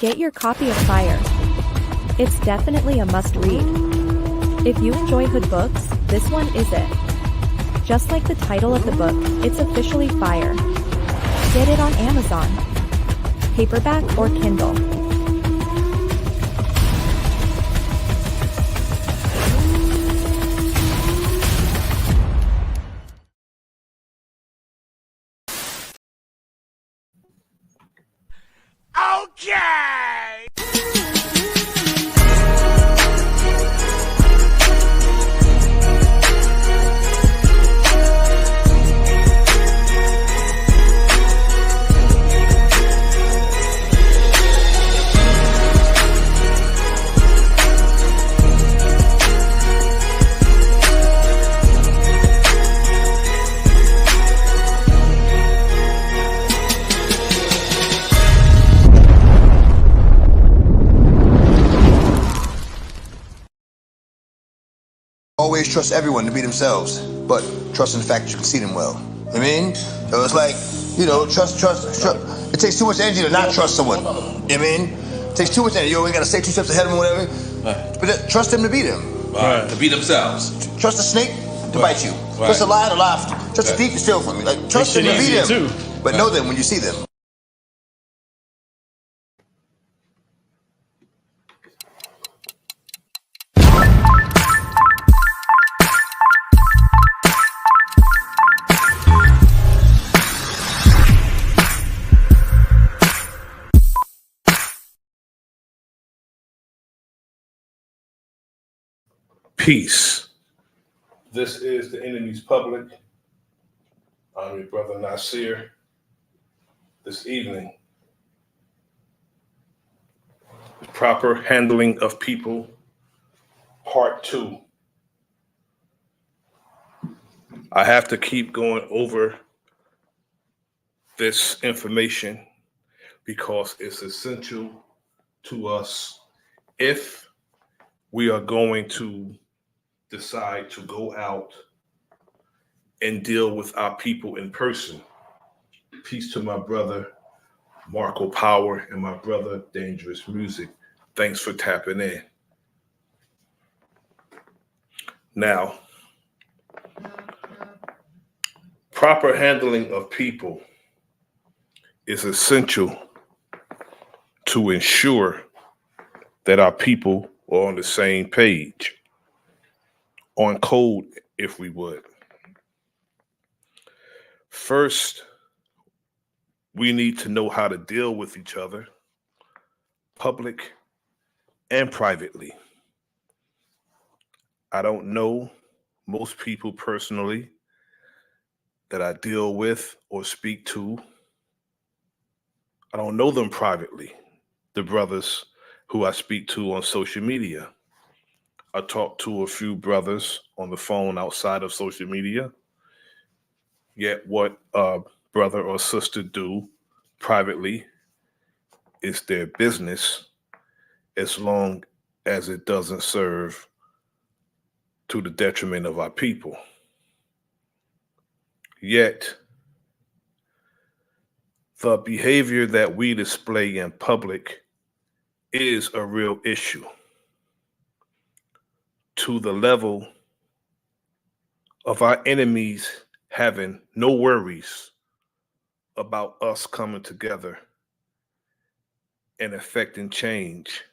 Get your copy of Fire. It's definitely a must-read. If you enjoy hood books, this one is it. Just like the title of the book, it's officially Fire. Get it on Amazon, paperback or Kindle. Okay! Always trust everyone to be themselves, but trust in the fact that you can see them well. I mean, so it's like, trust. It takes too much energy to not trust someone. I mean, it takes too much energy. You always gotta stay 2 steps ahead of them, whatever. Right. But trust them to be them. Right. To be themselves. Trust the snake to bite you. Right. Trust the lion to lie. Trust the thief to steal from you. Like, trust them to be them. Too. But know them when you see them. Peace. This is the Enemy's Public. I'm your brother Nasir. This evening, proper handling of people, part 2. I have to keep going over this information because it's essential to us if we are going to decide to go out and deal with our people in person. Peace to my brother, Marco Power, and my brother, Dangerous Music. Thanks for tapping in. Now, proper handling of people is essential to ensure that our people are on the same page, on code, if we would. First, we need to know how to deal with each other, public and privately. I don't know most people personally that I deal with or speak to. I don't know them privately, the brothers who I speak to on social media. I talk to a few brothers on the phone outside of social media. Yet what a brother or sister do privately is their business, as long as it doesn't serve to the detriment of our people. Yet, the behavior that we display in public is a real issue, to the level of our enemies having no worries about us coming together and effecting change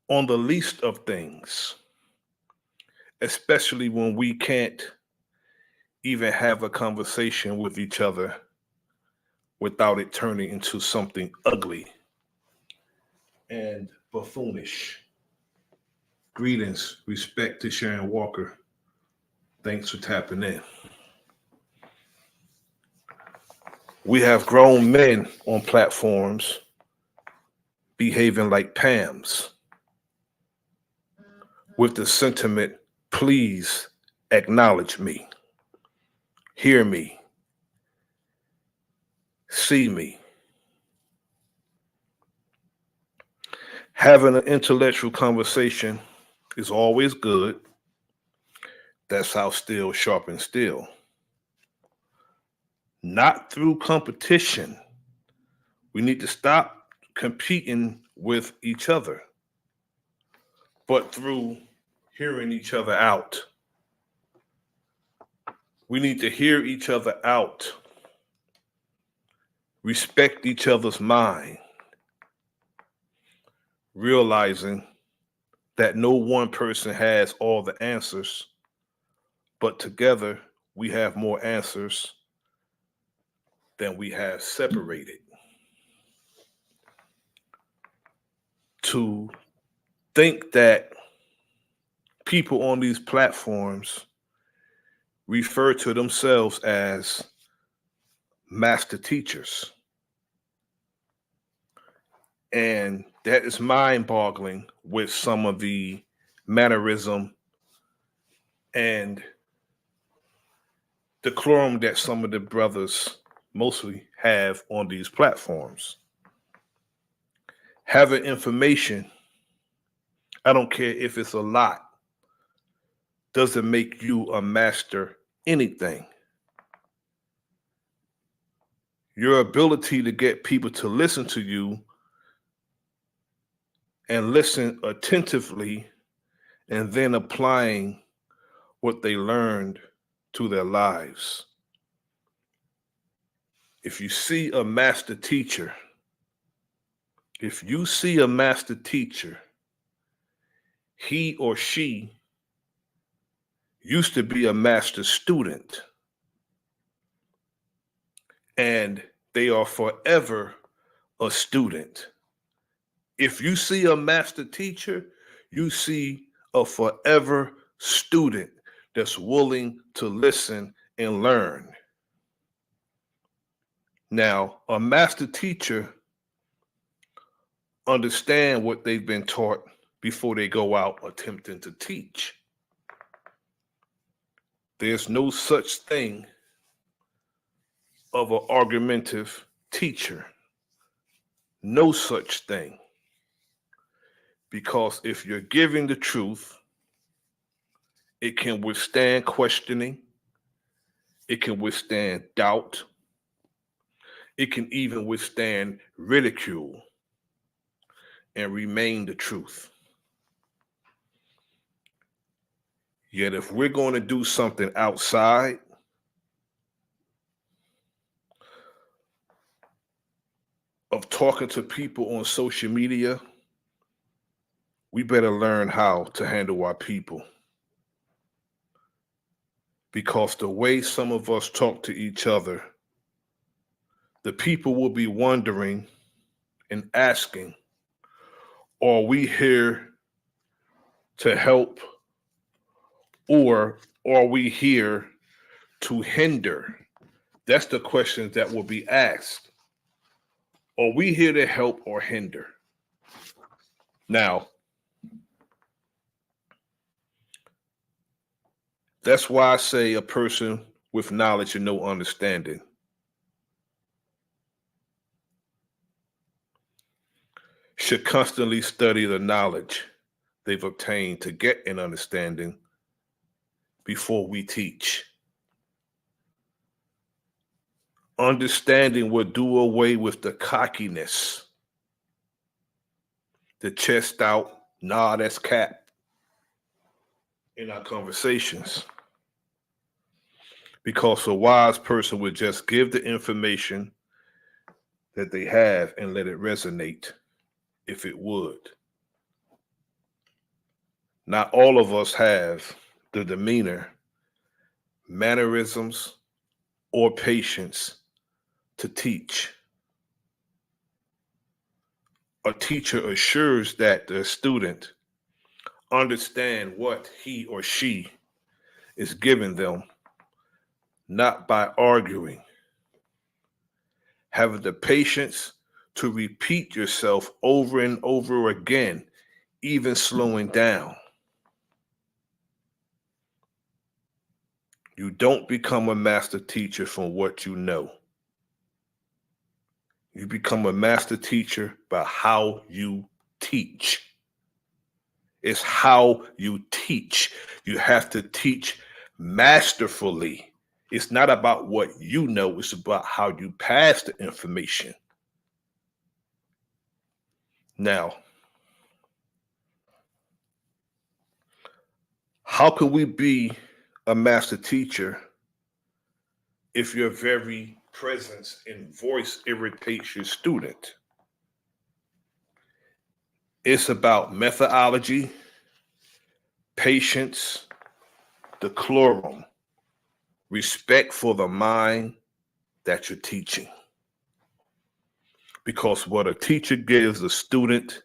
on the least of things, especially when we can't even have a conversation with each other without it turning into something ugly and buffoonish. Greetings, respect to Sharon Walker. Thanks for tapping in. We have grown men on platforms behaving like Pams with the sentiment, please acknowledge me, hear me, see me. Having an intellectual conversation is always good. That's how steel sharpens steel. Not through competition. We need to stop competing with each other, but through hearing each other out. We need to hear each other out, respect each other's mind, realizing that no one person has all the answers, but together we have more answers than we have separated. To think that people on these platforms refer to themselves as master teachers. And that is mind boggling with some of the mannerism and decorum that some of the brothers mostly have on these platforms. Having information, I don't care if it's a lot, doesn't make you a master anything. Your ability to get people to listen to you and listen attentively and then applying what they learned to their lives. If you see a master teacher, he or she used to be a master student, and they are forever a student. If you see a master teacher, you see a forever student that's willing to listen and learn. Now, a master teacher understand what they've been taught before they go out attempting to teach. There's no such thing of an argumentative teacher. No such thing. Because if you're giving the truth, it can withstand questioning. It can withstand doubt. It can even withstand ridicule and remain the truth. Yet if we're going to do something outside of talking to people on social media, we better learn how to handle our people. Because the way some of us talk to each other, the people will be wondering and asking, are we here to help, or are we here to hinder? That's the questions that will be asked. Are we here to help or hinder? Now, that's why I say a person with knowledge and no understanding should constantly study the knowledge they've obtained to get an understanding before we teach. Understanding will do away with the cockiness, the chest out, nah, that's cap in our conversations. Because a wise person would just give the information that they have and let it resonate if it would. Not all of us have the demeanor, mannerisms, or patience to teach. A teacher assures that the student understand what he or she is giving them, not by arguing. Having the patience to repeat yourself over and over again, even slowing down. You don't become a master teacher from what you know. You become a master teacher by how you teach. It's how you teach. You have to teach masterfully. It's not about what you know, it's about how you pass the information. Now, how can we be a master teacher if your very presence and voice irritates your student? It's about methodology, patience, decorum, respect for the mind that you're teaching. Because what a teacher gives the student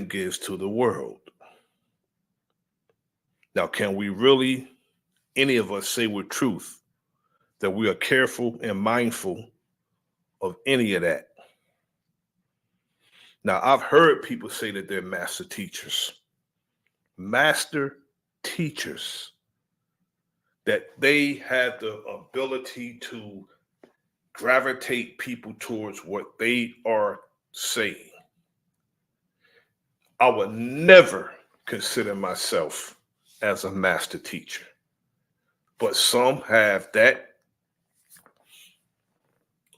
gives to the world. Now, can we really, any of us, say with truth that we are careful and mindful of any of that? Now, I've heard people say that they're master teachers. Master teachers, that they have the ability to gravitate people towards what they are saying. I would never consider myself as a master teacher, but some have that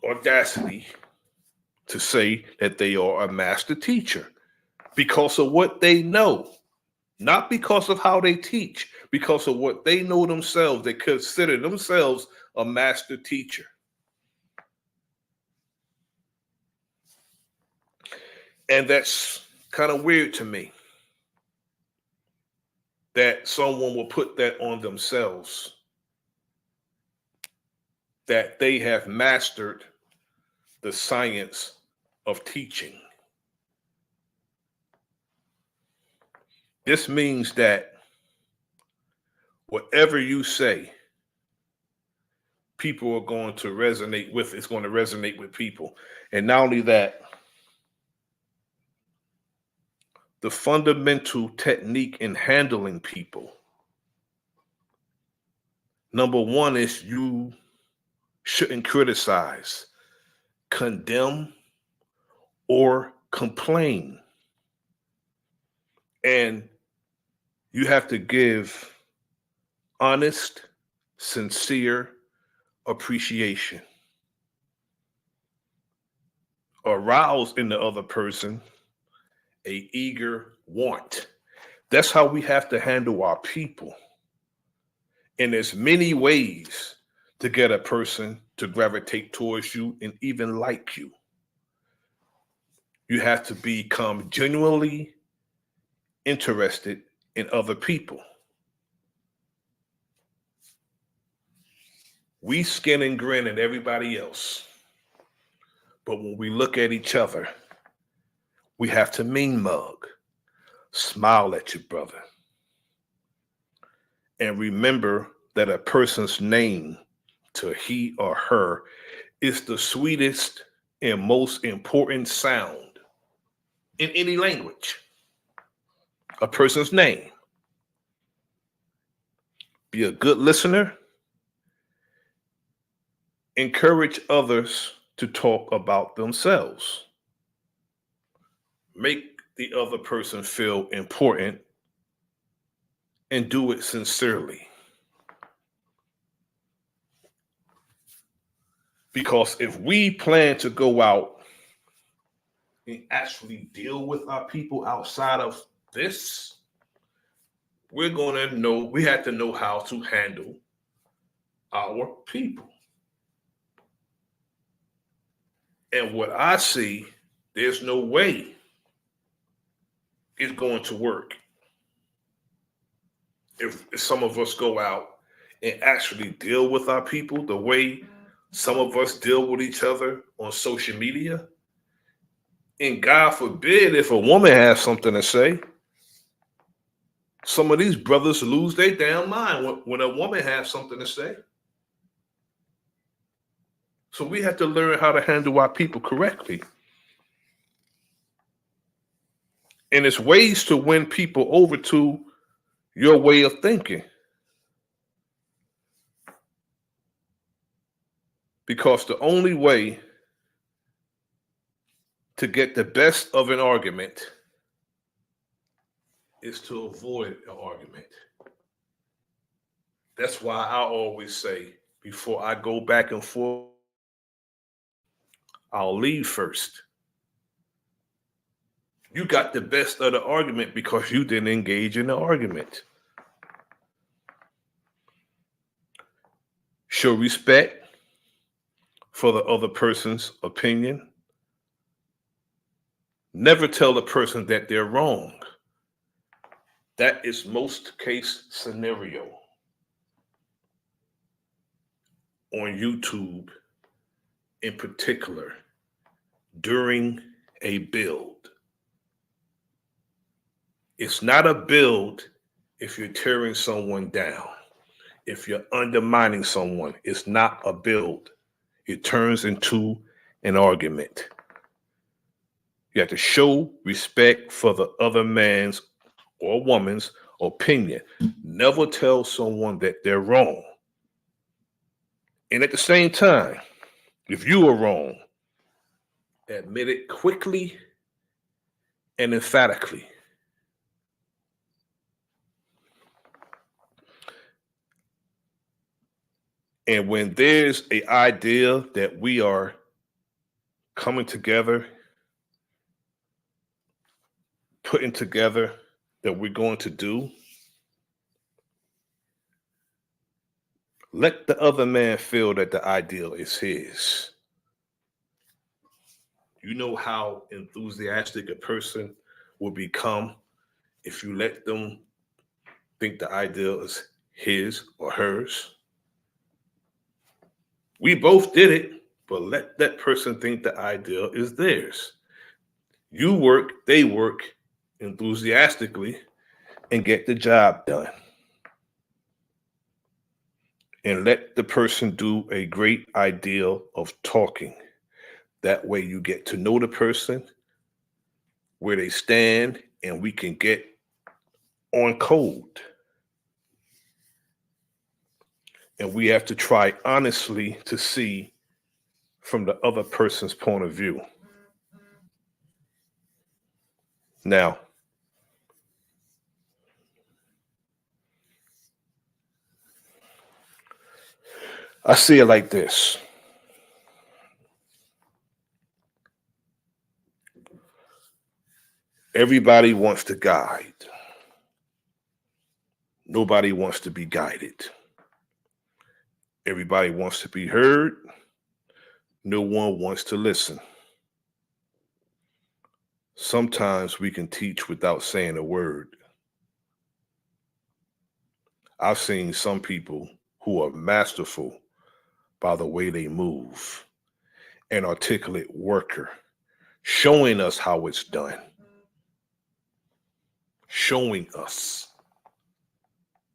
audacity to say that they are a master teacher because of what they know, not because of how they teach, because of what they know themselves. They consider themselves a master teacher. And that's kind of weird to me that someone will put that on themselves, that they have mastered the science of teaching. This means that whatever you say, people are going to resonate with. It's going to resonate with people. And not only that, the fundamental technique in handling people. Number one is you shouldn't criticize, condemn, or complain. And you have to give honest, sincere appreciation. Arouse in the other person a eager want. That's how we have to handle our people. And there's many ways to get a person to gravitate towards you and even like you. You have to become genuinely interested in other people. We skin and grin at everybody else. But when we look at each other, we have to mean mug, smile at your brother. And remember that a person's name to he or her is the sweetest and most important sound in any language. A person's name. Be a good listener. Encourage others to talk about themselves. Make the other person feel important and do it sincerely. Because if we plan to go out and actually deal with our people outside of this, we're going to know, we have to know how to handle our people. And what I see, there's no way it's going to work if some of us go out and actually deal with our people the way some of us deal with each other on social media. And God forbid if a woman has something to say, some of these brothers lose their damn mind when a woman has something to say. So we have to learn how to handle our people correctly. And it's ways to win people over to your way of thinking. Because the only way to get the best of an argument is to avoid an argument. That's why I always say, before I go back and forth, I'll leave first. You got the best of the argument because you didn't engage in the argument. Show respect for the other person's opinion. Never tell the person that they're wrong. That is most case scenario on YouTube in particular during a build. It's not a build if you're tearing someone down. If you're undermining someone, it's not a build. It turns into an argument. You have to show respect for the other man's or woman's opinion. Never tell someone that they're wrong. And at the same time, if you are wrong, admit it quickly and emphatically. And when there's an idea that we are coming together, putting together that we're going to do, let the other man feel that the ideal is his. You know how enthusiastic a person will become if you let them think the ideal is his or hers. We both did it, but let that person think the ideal is theirs. You work, they work enthusiastically and get the job done. And let the person do a great ideal of talking. That way you get to know the person, where they stand, and we can get on code. And we have to try honestly to see from the other person's point of view. Now, I see it like this. Everybody wants to guide. Nobody wants to be guided. Everybody wants to be heard. No one wants to listen. Sometimes we can teach without saying a word. I've seen some people who are masterful by the way they move, an articulate worker, showing us how it's done, showing us.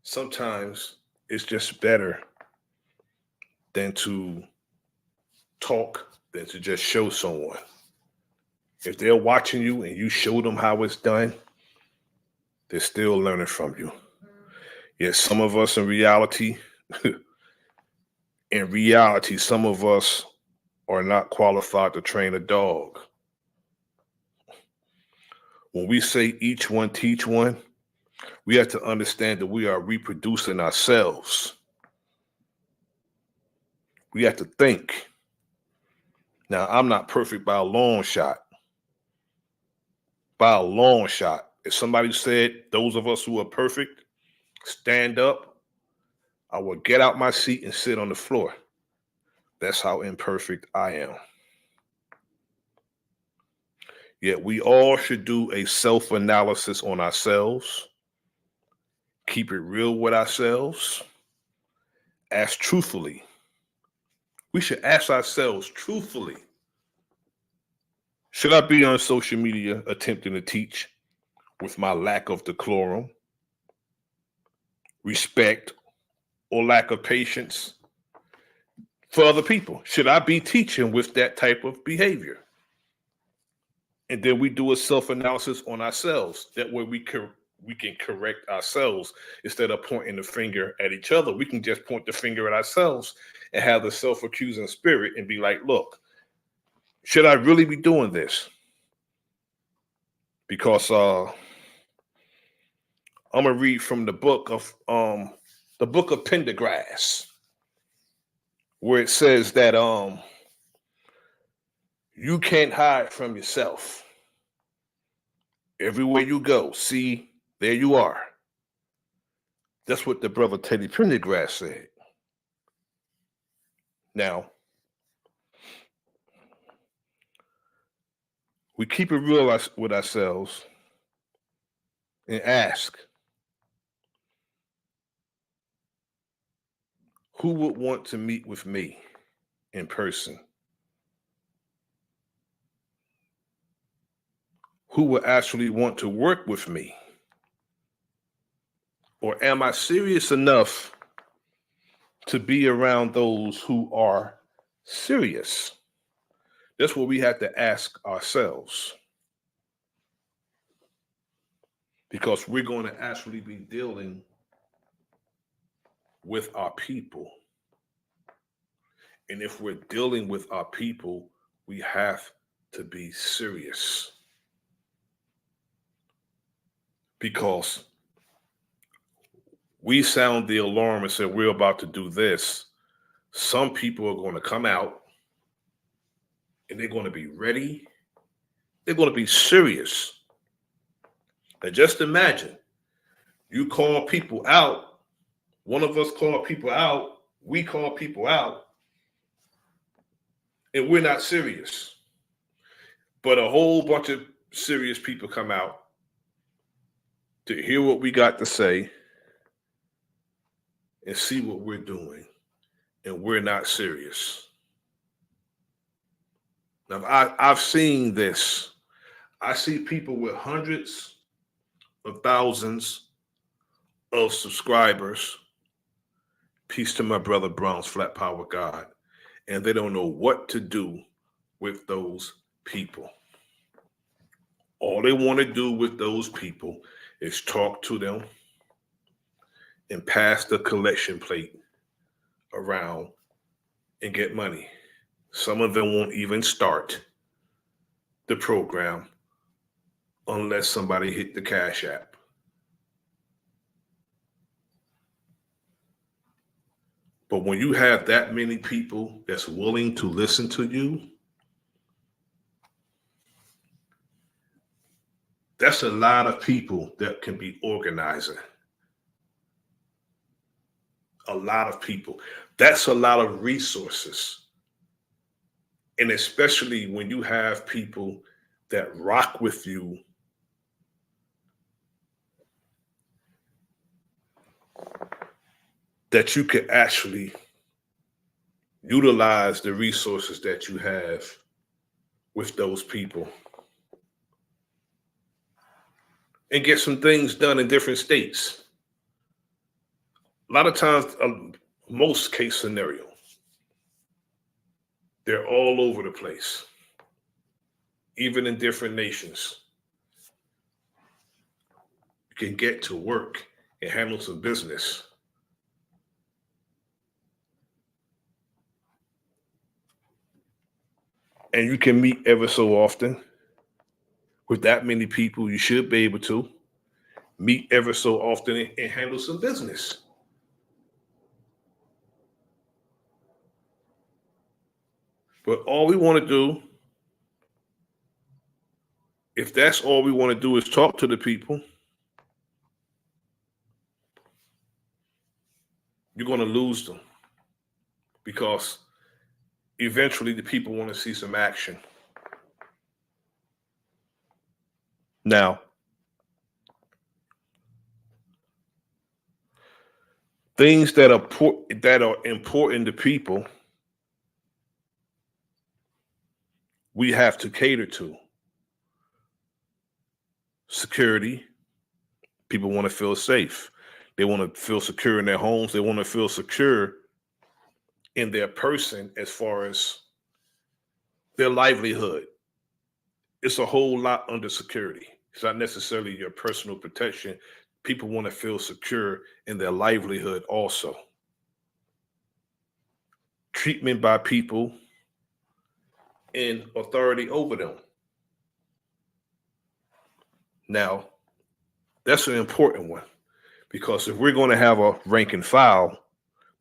Sometimes it's just better than to talk than to just show someone. If they're watching you and you show them how it's done, they're still learning from you. Yet some of us in reality, some of us are not qualified to train a dog. When we say each one teach one, we have to understand that we are reproducing ourselves. We have to think. Now, I'm not perfect by a long shot. By a long shot. If somebody said, those of us who are perfect, stand up, I will get out my seat and sit on the floor. That's how imperfect I am. Yet we all should do a self-analysis on ourselves, keep it real with ourselves, ask truthfully. We should ask ourselves truthfully, should I be on social media attempting to teach with my lack of decorum, respect, or lack of patience for other people? Should I be teaching with that type of behavior? And then we do a self-analysis on ourselves. That way we can correct ourselves instead of pointing the finger at each other. We can just point the finger at ourselves and have the self-accusing spirit and be like, look, should I really be doing this? Because I'm gonna read from the book of Pendergrass, where it says that you can't hide from yourself. Everywhere you go, see, there you are. That's what the brother Teddy Pendergrass said. Now, we keep it real with ourselves and ask, who would want to meet with me in person? Who would actually want to work with me? Or am I serious enough to be around those who are serious? That's what we have to ask ourselves. Because we're going to actually be dealing with our people. And if we're dealing with our people, we have to be serious. Because we sound the alarm and say we're about to do this. Some people are going to come out and they're going to be ready. They're going to be serious. And just imagine, you call people out, one of us call people out, we call people out, and we're not serious. But a whole bunch of serious people come out to hear what we got to say and see what we're doing, and we're not serious. Now, I've seen this. I see people with hundreds of thousands of subscribers. Peace to my brother Brown's Flat Power God. And they don't know what to do with those people. All they want to do with those people is talk to them and pass the collection plate around and get money. Some of them won't even start the program unless somebody hit the Cash App. But when you have that many people that's willing to listen to you, that's a lot of people that can be organizing. A lot of people. That's a lot of resources. And especially when you have people that rock with you, that you can actually utilize the resources that you have with those people and get some things done in different states. A lot of times, most case scenario, they're all over the place, even in different nations. You can get to work and handle some business. And you can meet ever so often. With that many people, you should be able to meet ever so often and handle some business. But all we want to do, if that's all we want to do is talk to the people, you're going to lose them. Because eventually the people want to see some action. Now, things that are important to people, we have to cater to. Security. People want to feel safe. They want to feel secure in their homes. They want to feel secure in their person as far as their livelihood. It's a whole lot under security. It's not necessarily your personal protection. People want to feel secure in their livelihood also. Treatment by people in authority over them. Now, that's an important one, because if we're going to have a rank and file,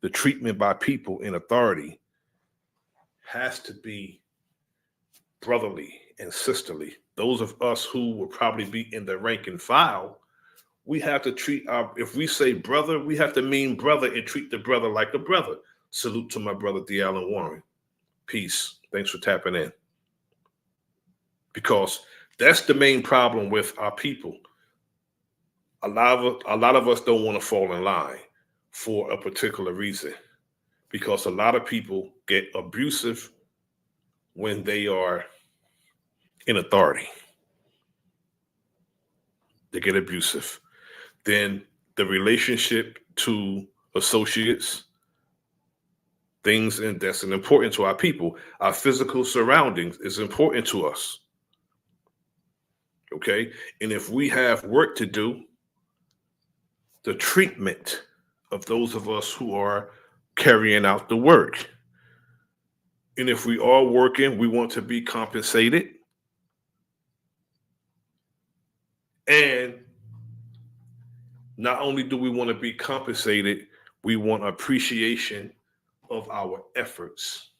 the treatment by people in authority has to be brotherly and sisterly. Those of us who will probably be in the rank and file, we have to treat if we say brother, we have to mean brother and treat the brother like a brother. Salute to my brother, D. Allen Warren. Peace. Thanks for tapping in. Because that's the main problem with our people. A lot of us don't want to fall in line for a particular reason, because a lot of people get abusive when they are in authority. They get abusive. Then the relationship to associates, things, and that's important to our people. Our physical surroundings is important to us. Okay. And if we have work to do, the treatment of those of us who are carrying out the work. And if we are working, we want to be compensated. And not only do we want to be compensated, we want appreciation of our efforts.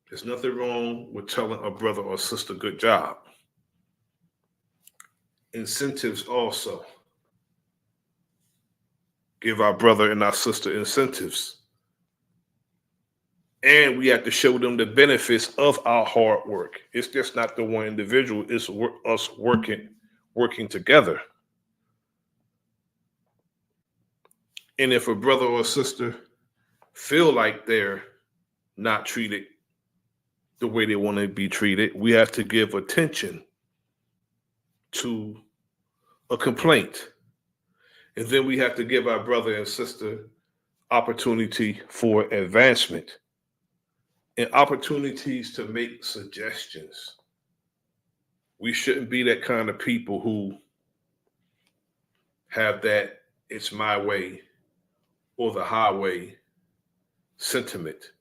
There's nothing wrong with telling a brother or sister, good job. Incentives also. Give our brother and our sister incentives. And we have to show them the benefits of our hard work. It's just not the one individual, it's us working together. And if a brother or sister feel like they're not treated the way they want to be treated, we have to give attention to a complaint. And then we have to give our brother and sister opportunity for advancement and opportunities to make suggestions. We shouldn't be that kind of people who have that it's my way or the highway sentiment.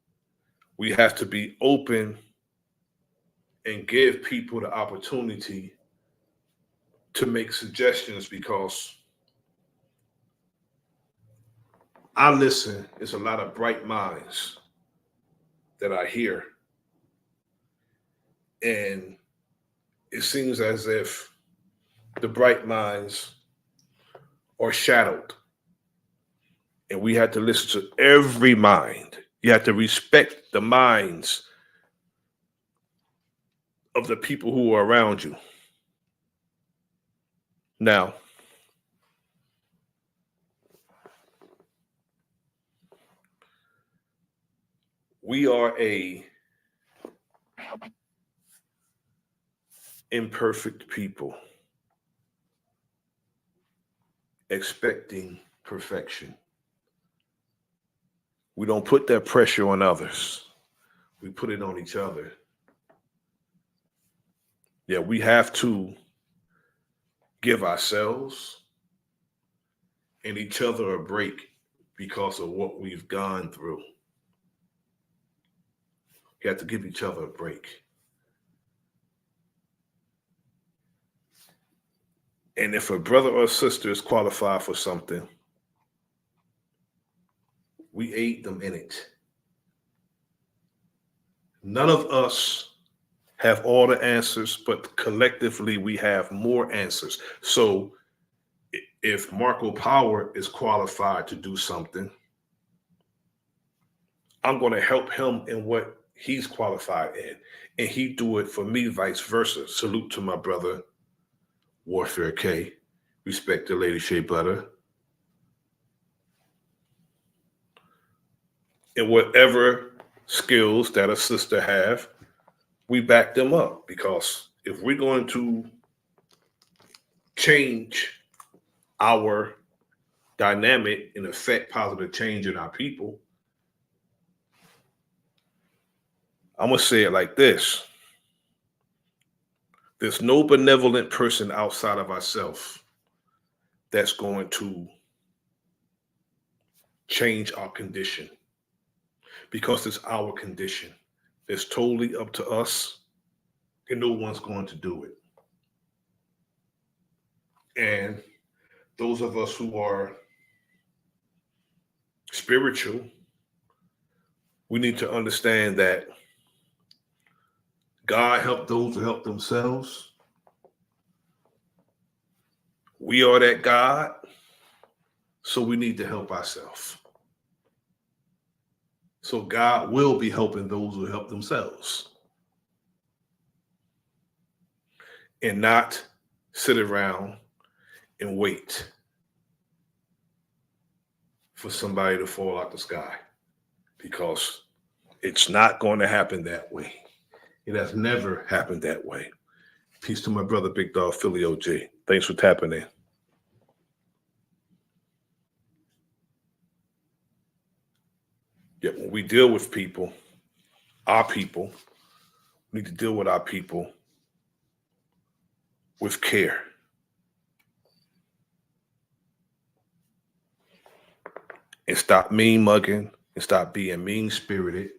We have to be open and give people the opportunity to make suggestions, because I listen, it's a lot of bright minds that I hear. And it seems as if the bright minds are shadowed. And we have to listen to every mind. You have to respect the minds of the people who are around you. Now, we are a imperfect people expecting perfection. We don't put that pressure on others. We put it on each other. Yeah, we have to give ourselves and each other a break because of what we've gone through. You have to give each other a break. And if a brother or sister is qualified for something, we aid them in it. None of us have all the answers, but collectively we have more answers. So if Marco Power is qualified to do something, I'm going to help him in what he's qualified in, and he do it for me, vice versa. Salute to my brother, Warfare K. Respect to Lady Shea Butter. And whatever skills that a sister have, we back them up, because if we're going to change our dynamic and affect positive change in our people, I'm going to say it like this. There's no benevolent person outside of ourselves that's going to change our condition, because it's our condition. It's totally up to us, and no one's going to do it. And those of us who are spiritual, we need to understand that God help those who help themselves. We are that God, so we need to help ourselves. So God will be helping those who help themselves. And not sit around and wait for somebody to fall out the sky, because it's not going to happen that way. It has never happened that way. Peace to my brother, Big Dog Philly OG. Thanks for tapping in. Yet when we deal with people, our people, we need to deal with our people with care. And stop mean mugging and stop being mean spirited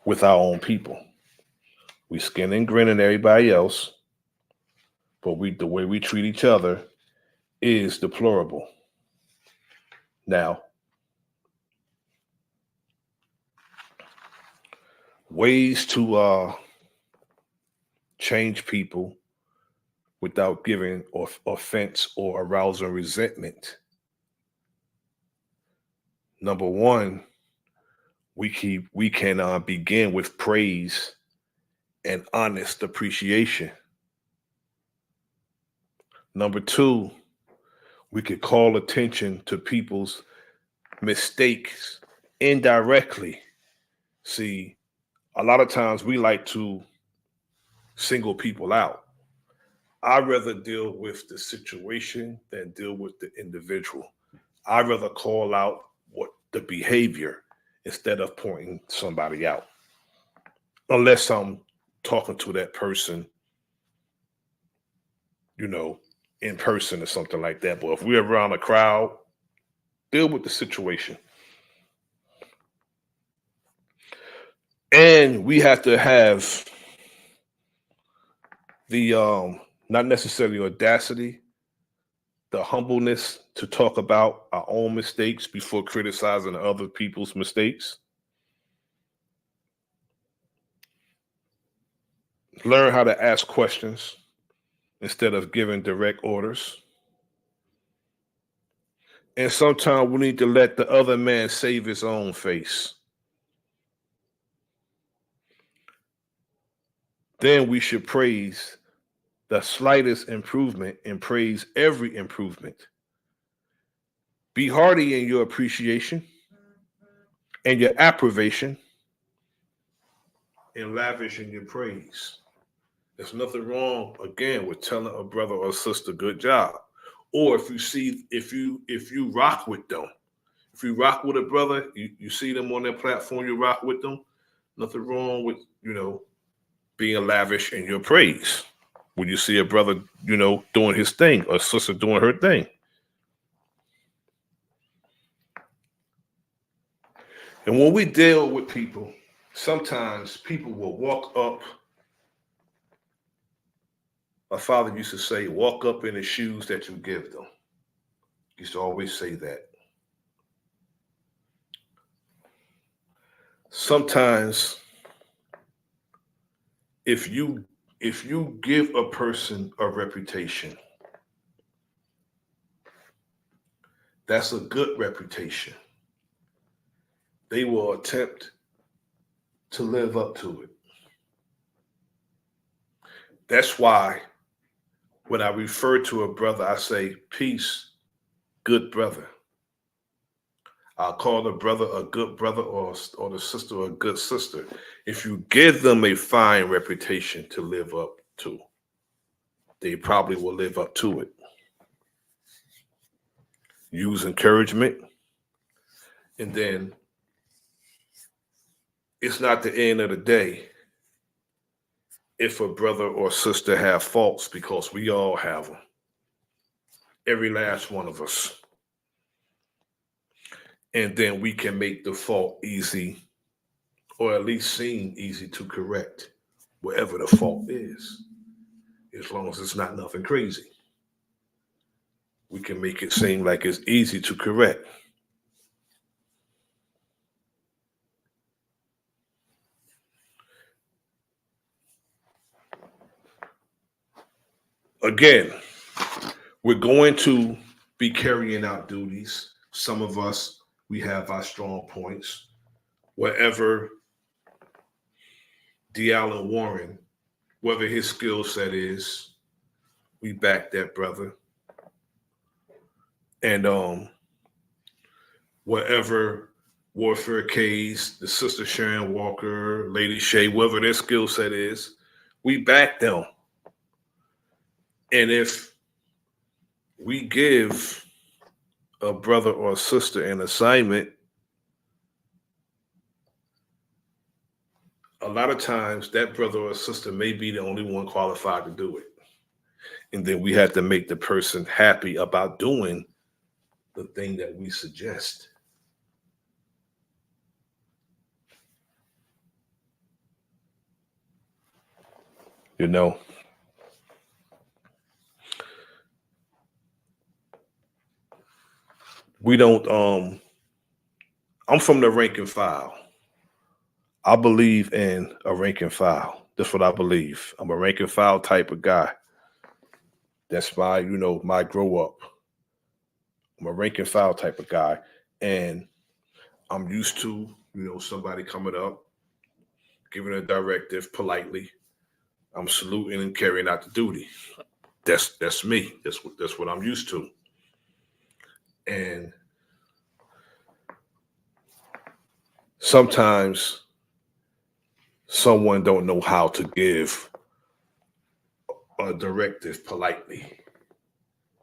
with our own people. We skin and grinning everybody else, but the way we treat each other is deplorable. Now, ways to change people without giving offense or arousing resentment. Number one, we can begin with praise and honest appreciation. Number two, we could call attention to people's mistakes indirectly. See, a lot of times we like to single people out. I'd rather deal with the situation than deal with the individual. I'd rather call out what the behavior instead of pointing somebody out. Unless I'm talking to that person, in person or something like that. But if we're around a crowd, deal with the situation. And we have to have the not necessarily audacity, the humbleness to talk about our own mistakes before criticizing other people's mistakes. Learn how to ask questions instead of giving direct orders. And sometimes we need to let the other man save his own face. Then we should praise the slightest improvement and praise every improvement. Be hearty in your appreciation and your approbation, and lavish in your praise. There's nothing wrong, again, with telling a brother or sister good job. Or if you rock with them, if you rock with a brother, you see them on their platform, you rock with them, nothing wrong with, being lavish in your praise. When you see a brother, doing his thing, or a sister doing her thing. And when we deal with people, sometimes people will walk up. My father used to say, walk up in the shoes that you give them. He used to always say that. Sometimes if you give a person a reputation, that's a good reputation. They will attempt to live up to it. That's why when I refer to a brother, I say, peace, good brother. I'll call the brother a good brother, or the sister a good sister. If you give them a fine reputation to live up to, they probably will live up to it. Use encouragement, and then it's not the end of the day if a brother or sister have faults, because we all have them. Every last one of us. And then we can make the fault easy, or at least seem easy to correct, wherever the fault is, as long as it's not nothing crazy. We can make it seem like it's easy to correct. again, we're going to be carrying out duties. Some of us, we have our strong points. Wherever D. Allen Warren, whether his skill set is, we back that brother. And wherever Warfare K's, the sister Sharon Walker, Lady Shay, whatever their skill set is, we back them. And if we give a brother or a sister an assignment, a lot of times that brother or sister may be the only one qualified to do it. And then we have to make the person happy about doing the thing that we suggest. You know, we don't, I'm from the rank and file. I believe in a rank and file. That's what I believe. I'm a rank and file type of guy. That's my, my grow up. I'm a rank and file type of guy. And I'm used to, somebody coming up, giving a directive politely. I'm saluting and carrying out the duty. That's me. That's what I'm used to. And sometimes someone don't know how to give a directive politely.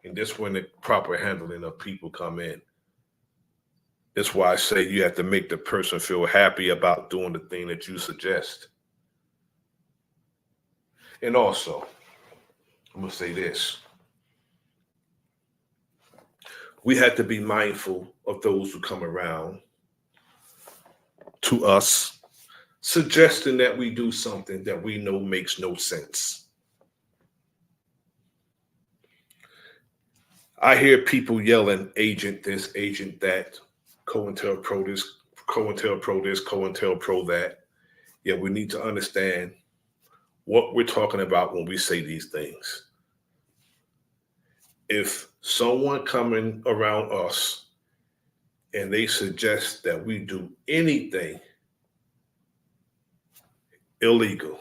And that's when the proper handling of people come in. That's why I say you have to make the person feel happy about doing the thing that you suggest. And also, I'm going to say this. We have to be mindful of those who come around to us, suggesting that we do something that we know makes no sense. I hear people yelling, agent this, agent that, COINTELPRO this, COINTELPRO this, COINTELPRO that. Yeah, we need to understand what we're talking about when we say these things. If someone coming around us and they suggest that we do anything illegal,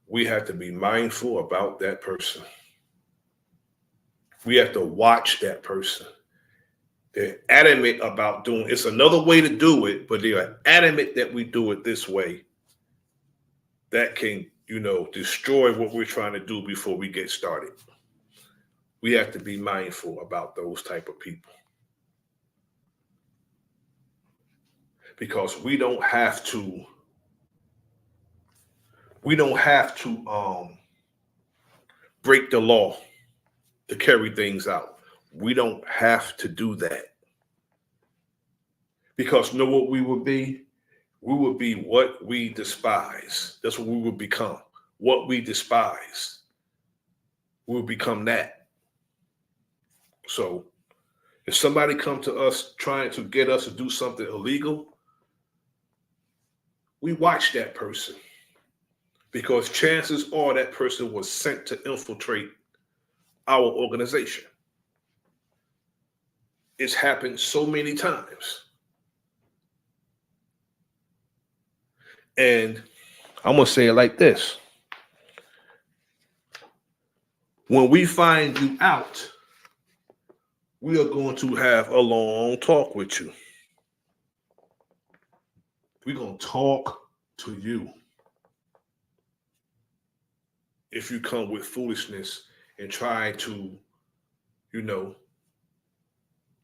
we have to be mindful about that person. We have to watch that person. They're adamant about doing it's another way to do it, but they are adamant that we do it this way. That can, destroy what we're trying to do before we get started. We have to be mindful about those type of people. Because we don't have to break the law to carry things out. We don't have to do that. Because know what we would be? We would be what we despise. That's what we would become. What we despise. We would become that. So if somebody come to us trying to get us to do something illegal, we watch that person. Because chances are that person was sent to infiltrate our organization. It's happened so many times. And I'm going to say it like this. When we find you out, we are going to have a long talk with you. We're going to talk to you. If you come with foolishness and try to,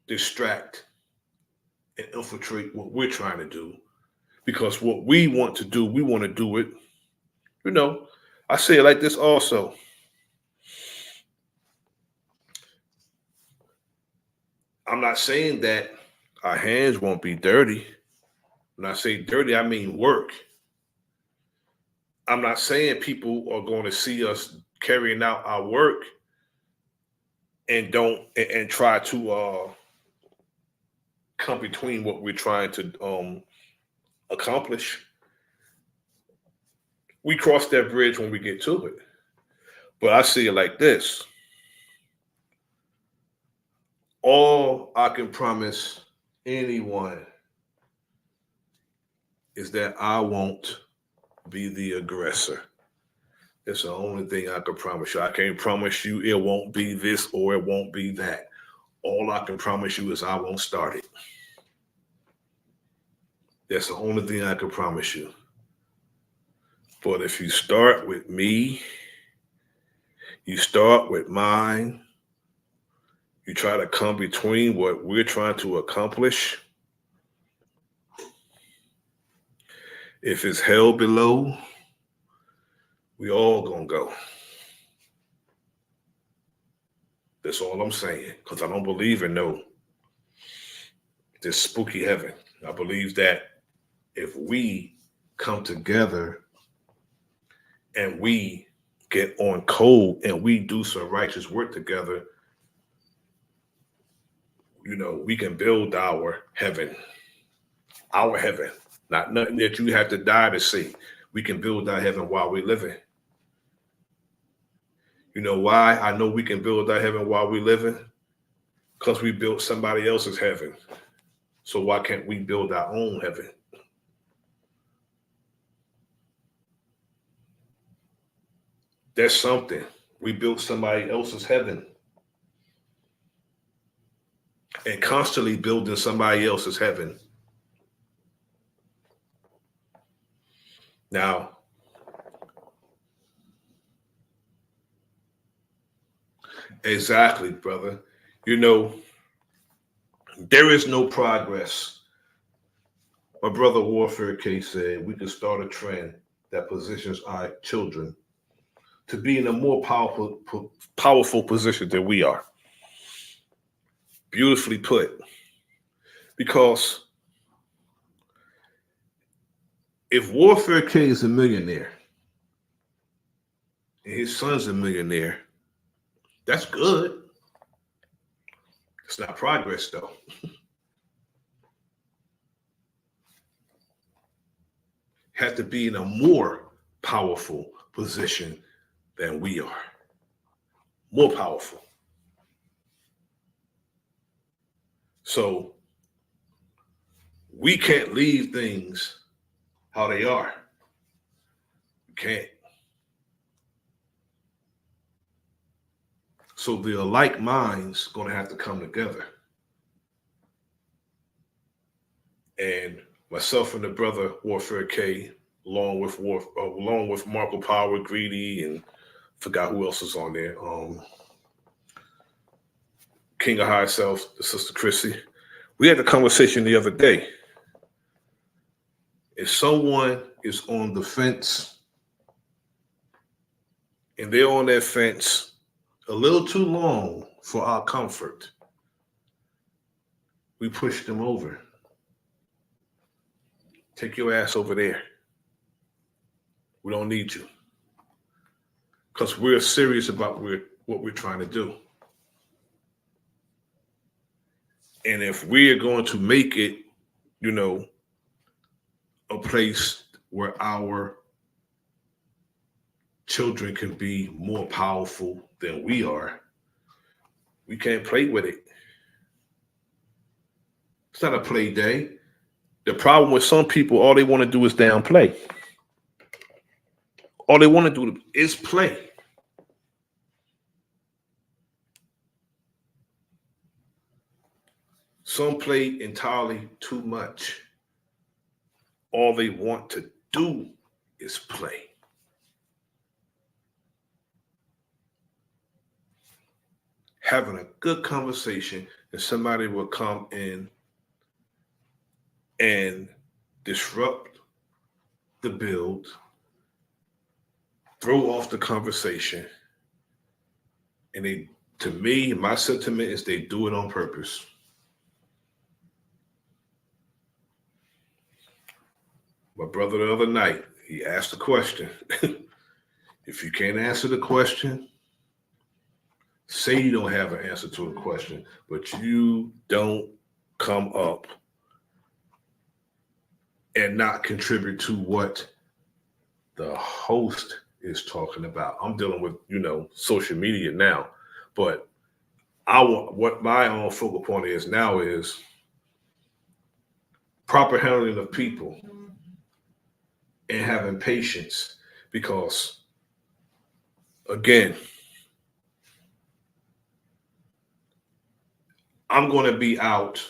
distract and infiltrate what we're trying to do. Because what we want to do, we want to do it. I say it like this also. I'm not saying that our hands won't be dirty. When I say dirty, I mean work. I'm not saying people are going to see us carrying out our work and try to come between what we're trying to accomplish. We cross that bridge when we get to it. But I see it like this. All I can promise anyone is that I won't be the aggressor. It's the only thing I can promise you. I can't promise you it won't be this or it won't be that. All I can promise you is I won't start it. That's the only thing I can promise you. But if you start with me, you start with mine, you try to come between what we're trying to accomplish, if it's hell below, we all gonna go. That's all I'm saying. Because I don't believe in this spooky heaven. I believe that if we come together and we get on code and we do some righteous work together, we can build our heaven. Our heaven. Not nothing that you have to die to see. We can build our heaven while we're living. You know why I know we can build our heaven while we're living? Because we built somebody else's heaven. So why can't we build our own heaven? That's something. We built somebody else's heaven. And constantly building somebody else's heaven. Now, exactly, brother. There is no progress. My brother Warfare K said we can start a trend that positions our children to be in a more powerful position than we are. Beautifully put. Because if Warfare K is a millionaire and his son's a millionaire, that's good. It's not progress, though. Have to be in a more powerful position than we are. More powerful. So we can't leave things how they are. We can't. So the alike minds going to have to come together. And myself and the brother Warfare K, along with Marco Power, Greedy, and forgot who else is on there. King of High Self, the Sister Chrissy. We had a conversation the other day. If someone is on the fence and they're on that fence a little too long for our comfort, we push them over. Take your ass over there. We don't need you. Because we're serious about what we're trying to do. And if we're going to make it, a place where our children can be more powerful than we are, we can't play with it. It's not a play day. The problem with some people, all they want to do is downplay. All they want to do is play. Some play entirely too much. All they want to do is play. Having a good conversation, and somebody will come in and disrupt the build, throw off the conversation, and to me, my sentiment is they do it on purpose. My brother the other night, he asked a question. If you can't answer the question, say you don't have an answer to a question, but you don't come up and not contribute to what the host is talking about. I'm dealing with, social media now, but what my own focal point is now is proper handling of people and having patience, because again, I'm going to be out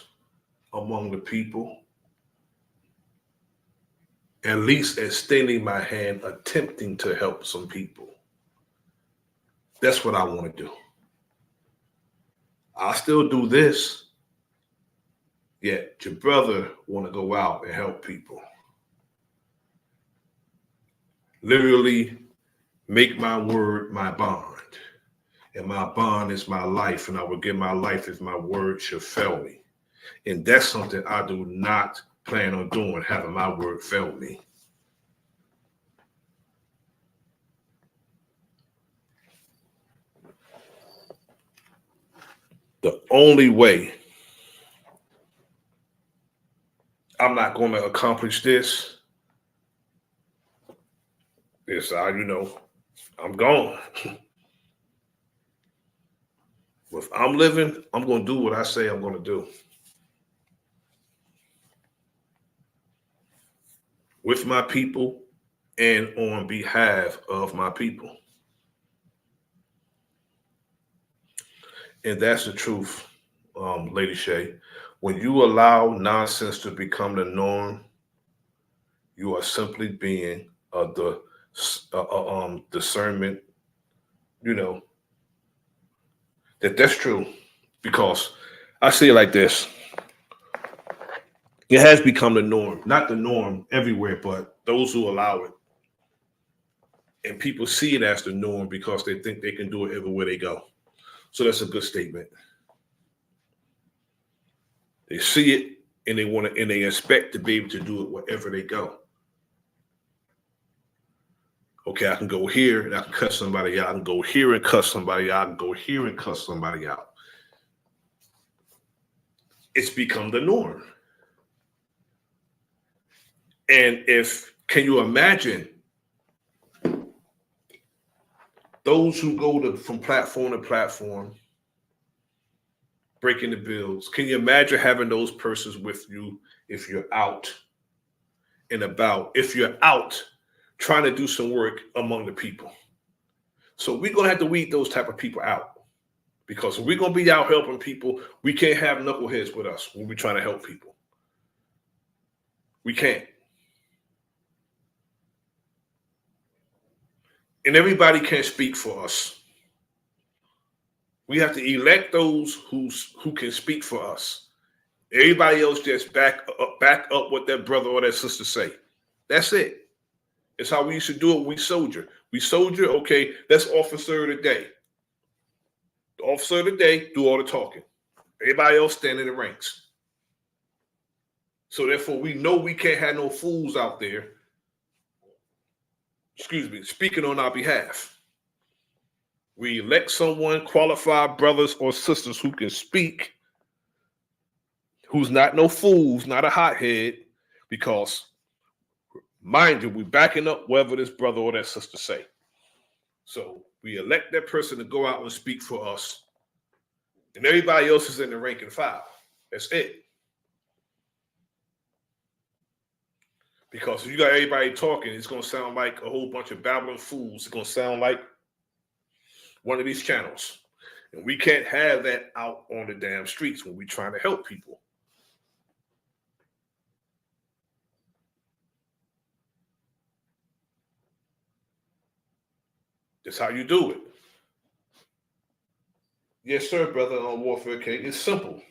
among the people, at least extending my hand, attempting to help some people. That's what I want to do. I'll still do this, yet your brother want to go out and help people. Literally make my word my bond. And my bond is my life, and I will give my life if my word shall fail me. And that's something I do not plan on doing, having my word fail me. The only way I'm not going to accomplish this is, I'm gone. If I'm living, I'm going to do what I say I'm going to do. With my people and on behalf of my people. And that's the truth, Lady Shay. When you allow nonsense to become the norm, you are simply being the discernment, that's true. Because I see it like this. It has become the norm, not the norm everywhere, but those who allow it. And people see it as the norm because they think they can do it everywhere they go. So that's a good statement. They see it and they want to, and they expect to be able to do it wherever they go. Okay, I can go here and I can cuss somebody out. I can go here and cuss somebody out. I can go here and cuss somebody out. It's become the norm. And can you imagine those who go from platform to platform, breaking the bills? Can you imagine having those persons with you if you're out and about, if you're out trying to do some work among the people? So we're going to have to weed those type of people out, because if we're going to be out helping people, we can't have knuckleheads with us when we're trying to help people. We can't. And everybody can't speak for us. We have to elect those who can speak for us. Everybody else just back up what their brother or their sister say. That's it. It's how we used to do it when we soldier. We soldier, okay, that's officer of the day. The officer of the day do all the talking. Everybody else stand in the ranks. So therefore, we know we can't have no fools out there, speaking on our behalf. We elect someone, qualified brothers or sisters who can speak, who's not no fools, not a hothead, because, mind you, we're backing up whatever this brother or that sister say. So we elect that person to go out and speak for us, and everybody else is in the rank and file. That's it. Because if you got everybody talking, it's going to sound like a whole bunch of babbling fools. It's going to sound like one of these channels. And we can't have that out on the damn streets when we're trying to help people. That's how you do it. Yes, sir, brother, on Warfare King. It's simple.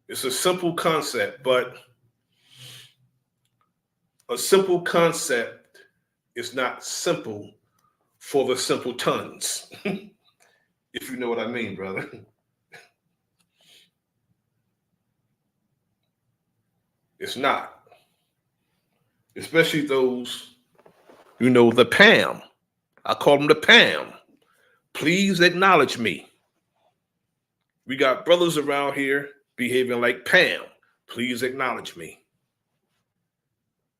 It's a simple concept, but a simple concept is not simple for the simpletons. If you know what I mean, brother. It's not. Especially those, the Pam. I call them the Pam. Please acknowledge me. We got brothers around here behaving like Pam. Please acknowledge me.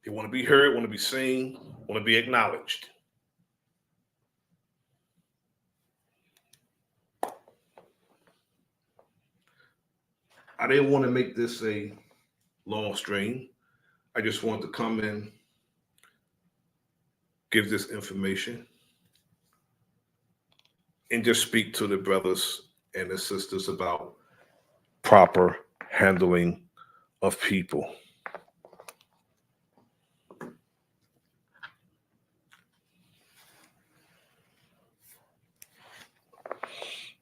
They want to be heard, want to be seen, want to be acknowledged. I didn't want to make this a long stream. I just wanted to come in, give this information, and just speak to the brothers and the sisters about proper handling of people.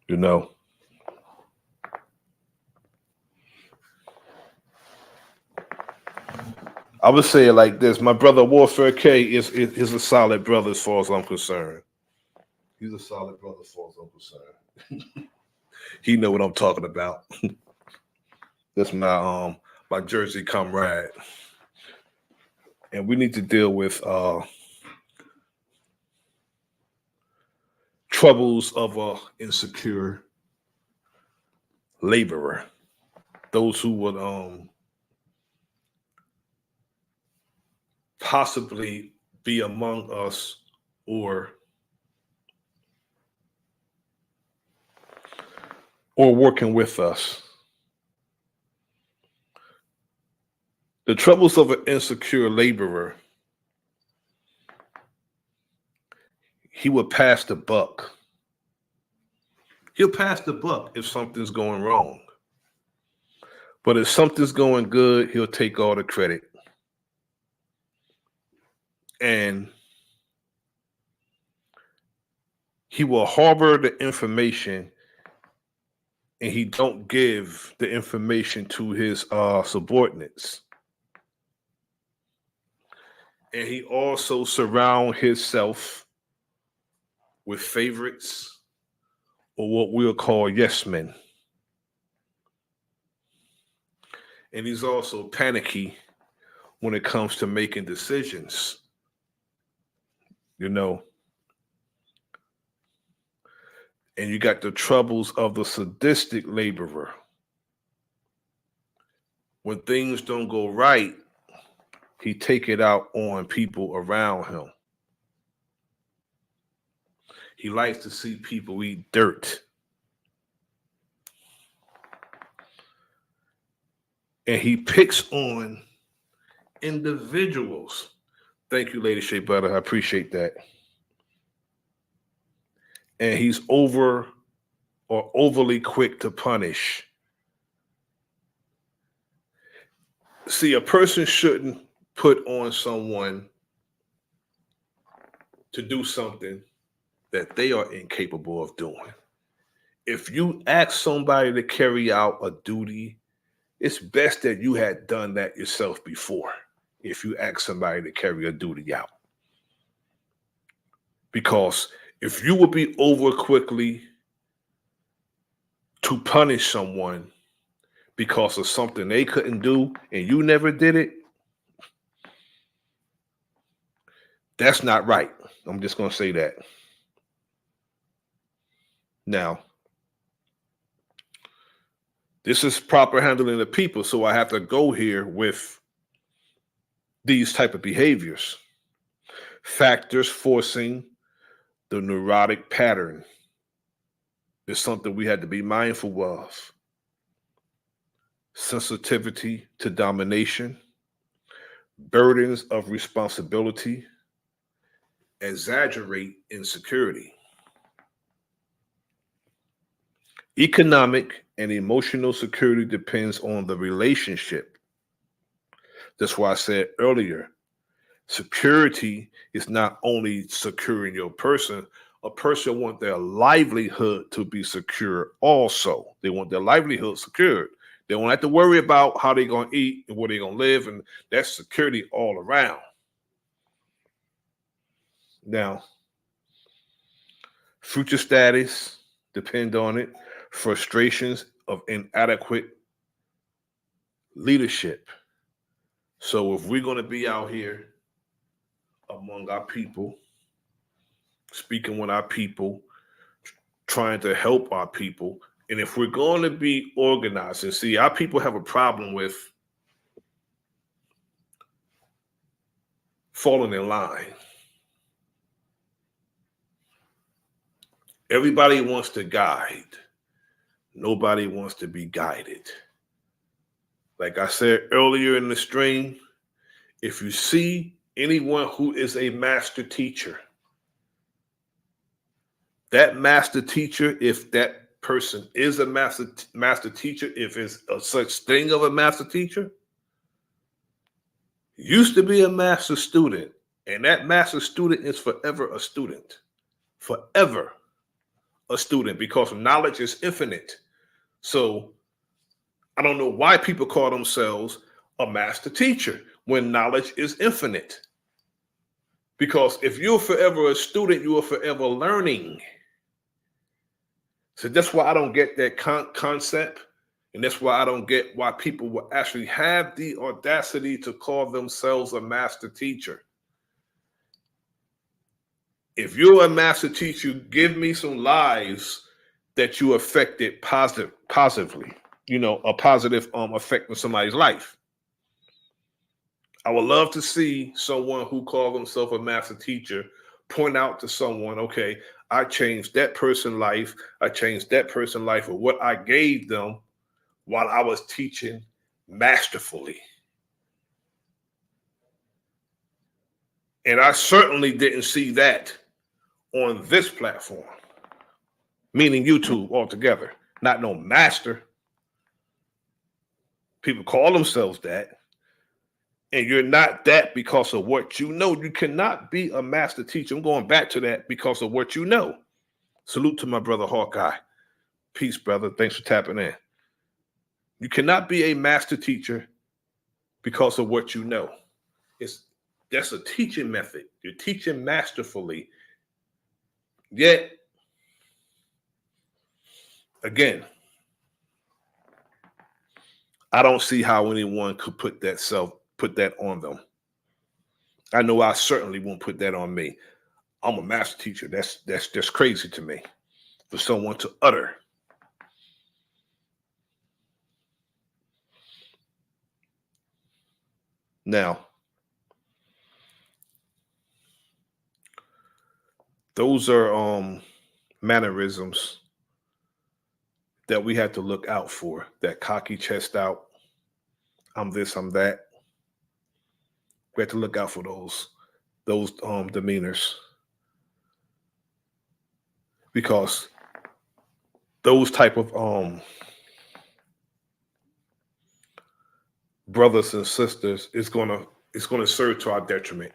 You know, I would say it like this. My brother Warfare K is a solid brother as far as I'm concerned. He's a solid brother as far as I'm concerned. He know what I'm talking about. That's my Jersey comrade. And we need to deal with troubles of a insecure laborer. Those who would possibly be among us or working with us. The troubles of an insecure laborer, he would pass the buck. He'll pass the buck if something's going wrong. But if something's going good, he'll take all the credit. And he will harbor the information, and he don't give the information to his subordinates. And he also surround himself with favorites, or what we'll call yes men. And he's also panicky when it comes to making decisions. You know, and you got the troubles of the sadistic laborer. When things don't go right, he take it out on people around him. He likes to see people eat dirt. And he picks on individuals. Thank you, Lady Shea Butter. I appreciate that. And he's overly quick to punish. See, a person shouldn't put on someone to do something that they are incapable of doing. If you ask somebody to carry out a duty, it's best that you had done that yourself before. If you ask somebody to carry a duty out. Because if you would be over quickly to punish someone because of something they couldn't do and you never did it, that's not right. I'm just going to say that. Now, this is proper handling of people, so I have to go here with these type of behaviors. Factors forcing the neurotic pattern is something we had to be mindful of. Sensitivity to domination, burdens of responsibility, exaggerate insecurity. Economic and emotional security depends on the relationship. That's why I said earlier, security is not only securing your person. A person wants their livelihood to be secure also. They want their livelihood secured. They won't have to worry about how they're going to eat and where they're going to live, and that's security all around. Now, future status depend on it. Frustrations of inadequate leadership. So if we're going to be out here among our people, speaking with our people, trying to help our people, and if we're going to be organized, and see, our people have a problem with falling in line. Everybody wants to guide. Nobody wants to be guided. Like I said earlier in the stream, if you see anyone who is a master teacher, that master teacher, if that person is a master teacher, if it's a such thing of a master teacher, used to be a master student, and that master student is forever a student. Forever a student, because knowledge is infinite. So I don't know why people call themselves a master teacher when knowledge is infinite. Because if you're forever a student, you are forever learning. So that's why I don't get that concept. And that's why I don't get why people will actually have the audacity to call themselves a master teacher. If you're a master teacher, give me some lives that you affected positively, a positive effect on somebody's life. I would love to see someone who called themselves a master teacher point out to someone, okay, I changed that person's life. I changed that person's life with what I gave them while I was teaching masterfully. And I certainly didn't see that on this platform, meaning YouTube altogether. Not no master. People call themselves that. And you're not that because of what you know. You cannot be a master teacher. I'm going back to that because of what you know. Salute to my brother Hawkeye. Peace, brother. Thanks for tapping in. You cannot be a master teacher because of what you know. That's a teaching method. You're teaching masterfully. Yet, again, I don't see how anyone could put that on them. I know I certainly won't put that on me. I'm a master teacher. That's just crazy to me for someone to utter. Now, those are mannerisms that we have to look out for. That cocky chest out, I'm this, I'm that. We have to look out for those demeanors, because those type of brothers and sisters is gonna serve to our detriment,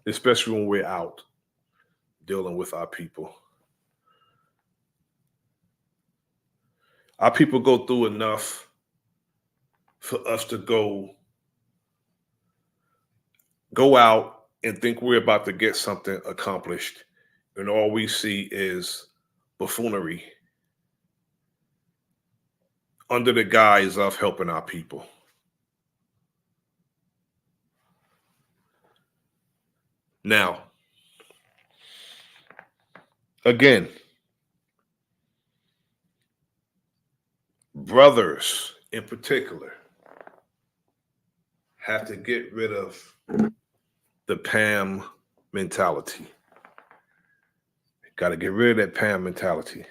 especially when we're out dealing with our people. Our people go through enough for us to go out and think we're about to get something accomplished, and all we see is buffoonery under the guise of helping our people. Now, again, brothers in particular have to get rid of the Pam mentality. Got to get rid of that Pam mentality.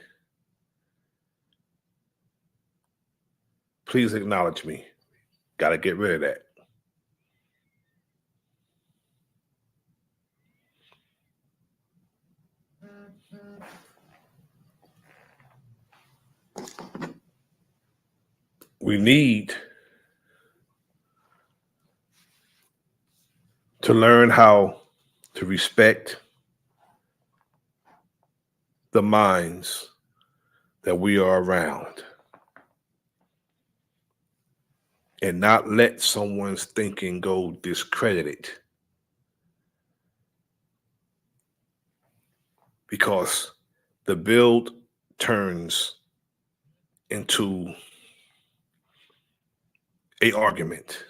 Please acknowledge me. Got to get rid of that. We need to learn how to respect the minds that we are around and not let someone's thinking go discredited, because the build turns into an argument.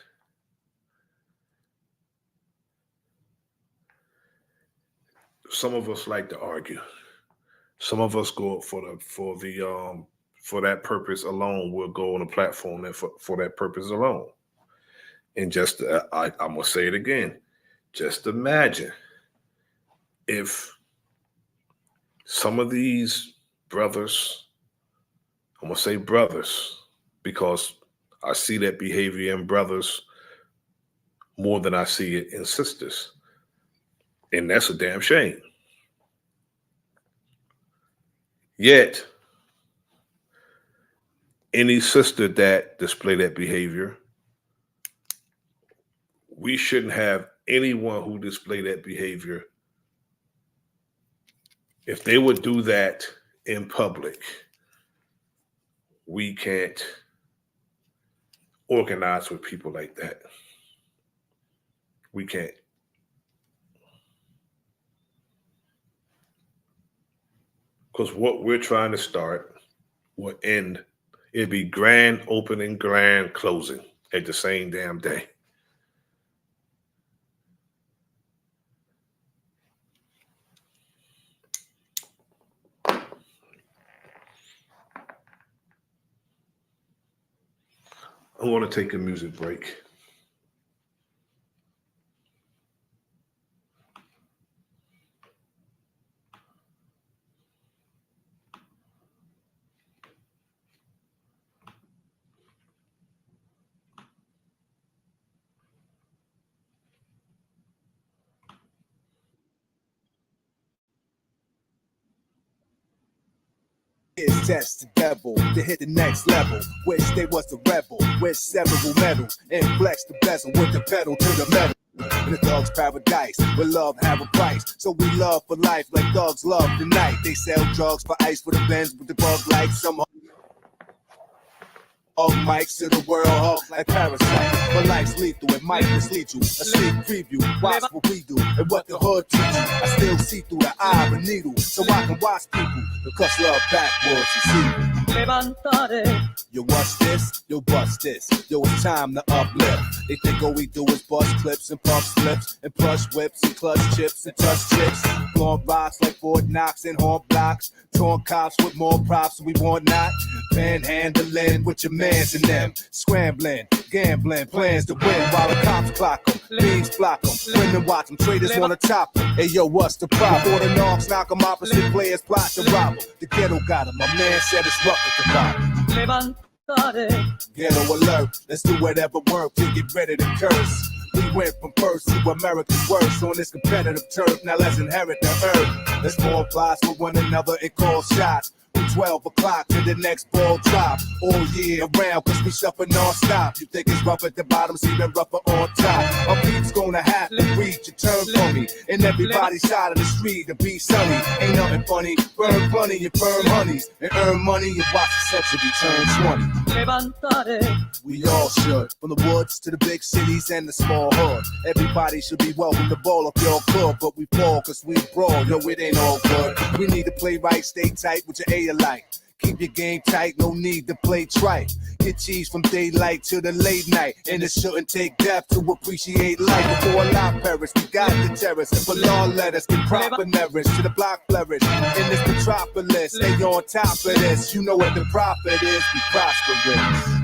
Some of us like to argue. Some of us go for that purpose alone. We'll go on a platform that for that purpose alone. And just I'm gonna say it again. Just imagine if some of these brothers, I'm gonna say brothers, because I see that behavior in brothers more than I see it in sisters. And that's a damn shame. Yet, any sister that display that behavior, we shouldn't have anyone who display that behavior. If they would do that in public, we can't organize with people like that. We can't. Because what we're trying to start will end. It'd be grand opening, grand closing at the same damn day. I want to take a music break. Is test the devil to hit the next level. Wish they was the rebel with several medals and flex the bezel with the pedal to the metal. In the thug's paradise, where love have a price. So we love for life like thugs love the night. They sell drugs for ice for the Benz with the bug light. Some mics to the world hug like parasites. But life's lethal and might mislead you. A sneak preview, watch what we do and what the hood teach you. I still see through the eye of a needle, so I can watch people because love backwards and see. Yo, what's this? Yo, bust this. Yo, it's time to uplift. They think all we do is bust clips and puff slips and plush whips and clutch chips and touch chips. Blowing rocks like Fort Knox and horn blocks. Torn cops with more props we want not. Panhandling with your mans and them. Scrambling, gambling, plans to win while the cops clock them. Beans block them. Women watch them. Traders wanna top them. Hey, yo, what's the problem? Before the knocks knock them, opposite players plot to rob them. The ghetto got him. My man said it's rough at the bottom. Ghetto alert. Let's do whatever work to get rid of the curse. We went from first to America's worst on this competitive turf. Now let's inherit the earth. Let's form plots with one another and call shots. From 12 o'clock to the next ball drop. All year around, cause we suffer non-stop. You think it's rough at the bottom, it's even rougher on top. A beat's gonna have to reach your turn for me. And everybody's side of the street to be sunny. Ain't nothing funny. Burn plenty and burn honeys. And earn money and watch the century turn 20. We all should. From the woods to the big cities and the small hood. Everybody should be welcome to ball if y'all could. But we fall cause we brawl. Yo, it ain't all good. We need to play right, stay tight with your A alike. Keep your game tight, no need to play trite. Get cheese from daylight to the late night. And it shouldn't take depth to appreciate life. Before a lot perish, we got the terrace. And for law letters, get proper nourish to the block flourish. In this metropolis, stay on top of this. You know what the profit is, we prosperous.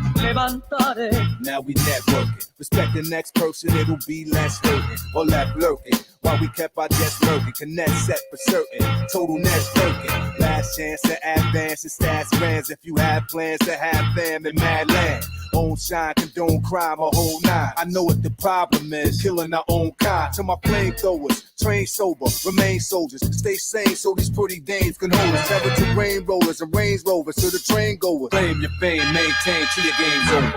Now we networking. Respect the next person, it'll be less hurting or left lurking. While we kept our jets lurking, connect set for certain. Total net working. Last chance to advance and stats fans. If you have plans to have them in mad land. Own shine, condone crime, a whole nine. I know what the problem is, killing our own kind. To my flamethrowers, train sober, remain soldiers. Stay sane so these pretty dames can hold us. Terror to rain rollers and range rovers to the train goers. Claim your fame, maintain till your game's over.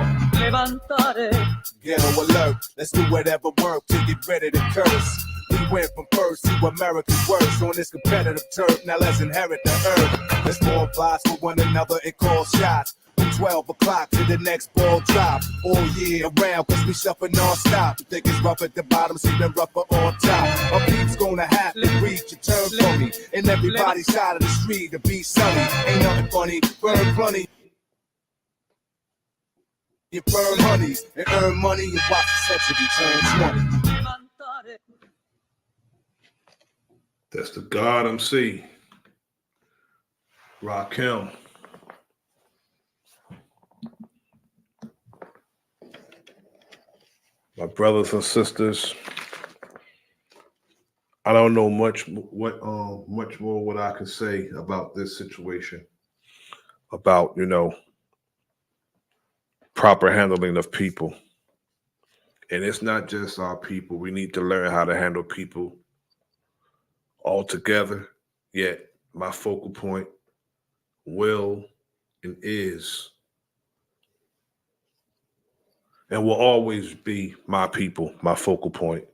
Ghetto alert, let's do whatever work to get rid of the curse. We went from first to America's worst on this competitive turf. Now let's inherit the earth. Let's form plots for one another and call shots. From 12 o'clock to the next ball drop. All year around, cause we suffer non-stop. You think it's rough at the bottom, it's even rougher on top. A beat's gonna have to reach your turn for me. And everybody's side of the street to be sunny. Ain't nothing funny, burn plenty. You burn honeys and earn money and watch the century turn 20. That's the God MC. Rakim. My brothers and sisters, I don't know much more what I can say about this situation. About, proper handling of people. And it's not just our people. We need to learn how to handle people all together. Yet my focal point will and is and will always be my people, my focal point.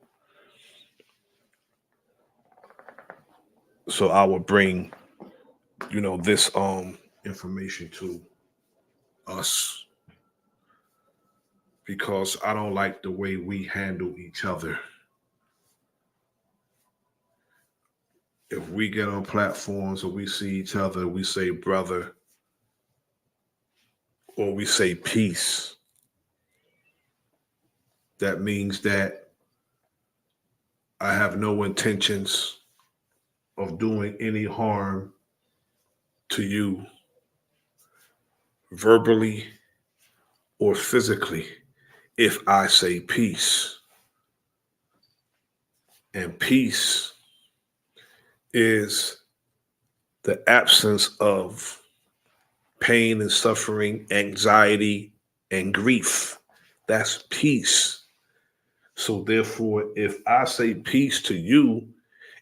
So I will bring, this information to us because I don't like the way we handle each other. If we get on platforms or we see each other, we say brother or we say peace. That means that I have no intentions of doing any harm to you verbally or physically if I say peace. And peace is the absence of pain and suffering, anxiety and grief. That's peace. So therefore, if I say peace to you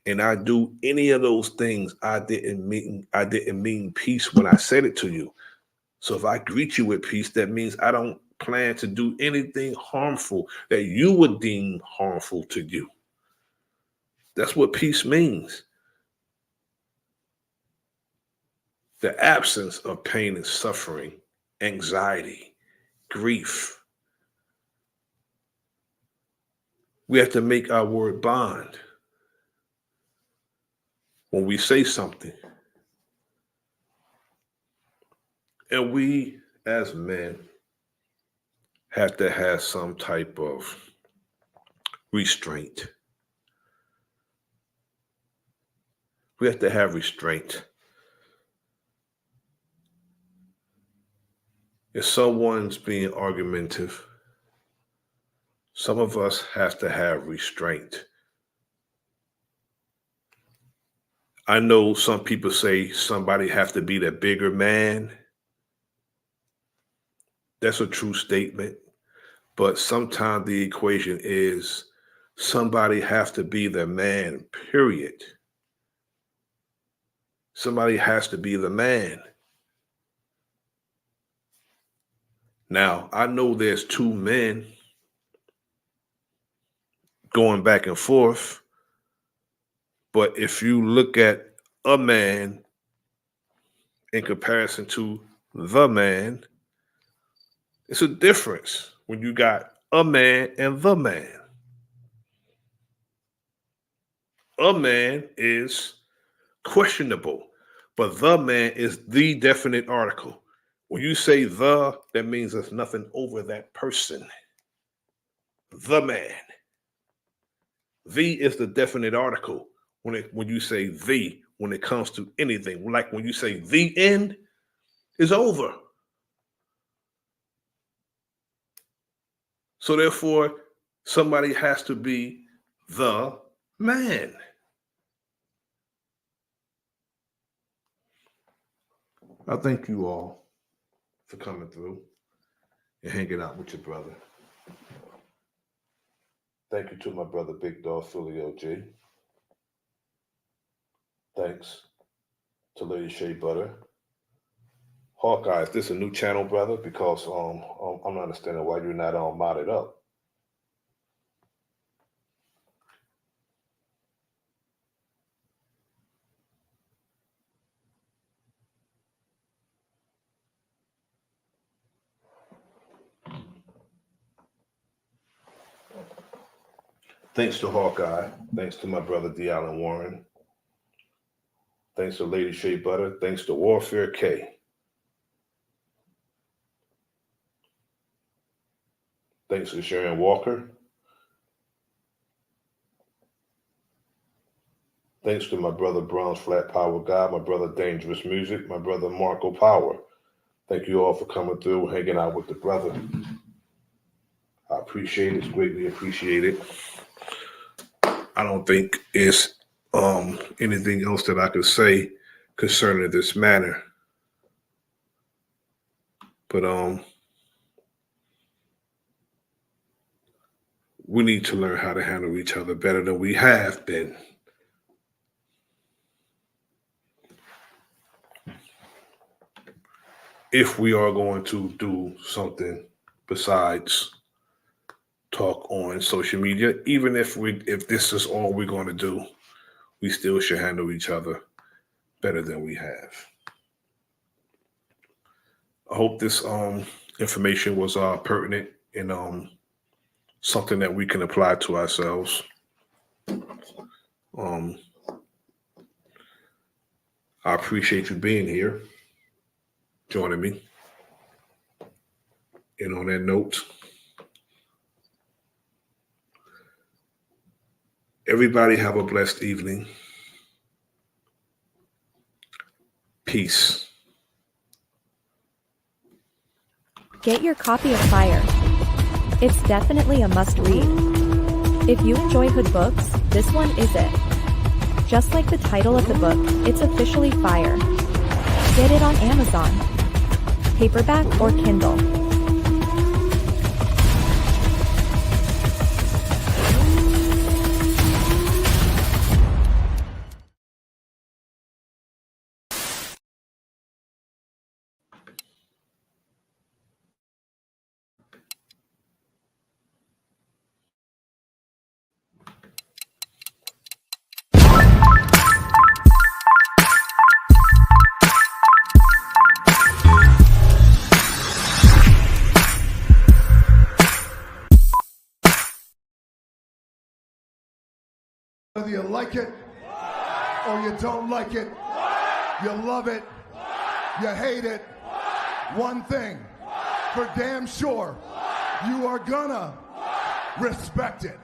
and I do any of those things, I didn't mean peace when I said it to you. So if I greet you with peace, that means I don't plan to do anything harmful that you would deem harmful to you. That's what peace means. The absence of pain and suffering, anxiety, grief. We have to make our word bond when we say something. And we, as men, have to have some type of restraint. We have to have restraint. If someone's being argumentative, some of us have to have restraint. I know some people say somebody have to be the bigger man. That's a true statement. But sometimes the equation is somebody have to be the man, period. Somebody has to be the man. Now, I know there's two men going back and forth, but if you look at a man in comparison to the man, it's a difference when you got a man and the man. A man is questionable, but the man is the definite article. When you say the, that means there's nothing over that person. The man. The is the definite article when you say the, when it comes to anything. Like when you say the end is over. So therefore, somebody has to be the man. I thank you all for coming through and hanging out with your brother. Thank you to my brother Big Dog Philly OG. Thanks to Lady Shea Butter. Hawkeye, is this a new channel, brother? Because I'm not understanding why you're not modded up. Thanks to Hawkeye. Thanks to my brother D. Allen Warren. Thanks to Lady Shea Butter. Thanks to Warfare K. Thanks to Sharon Walker. Thanks to my brother Brown's Flat Power Guy, my brother Dangerous Music, my brother Marco Power. Thank you all for coming through, hanging out with the brother. I appreciate it. It's greatly appreciated. I don't think it's anything else that I could say concerning this matter. But we need to learn how to handle each other better than we have been. If we are going to do something besides talk on social media, even if this is all we're going to do, we still should handle each other better than we have. I hope this information was pertinent and something that we can apply to ourselves. I appreciate you being here, joining me. And on that note, everybody have a blessed evening. Peace. Get your copy of Fire. It's definitely a must-read. If you enjoy hood books, this one is it. Just like the title of the book, it's officially Fire. Get it on Amazon, paperback or Kindle. Whether you like it or you don't like it, you love it, you hate it, one thing for damn sure, you are gonna respect it.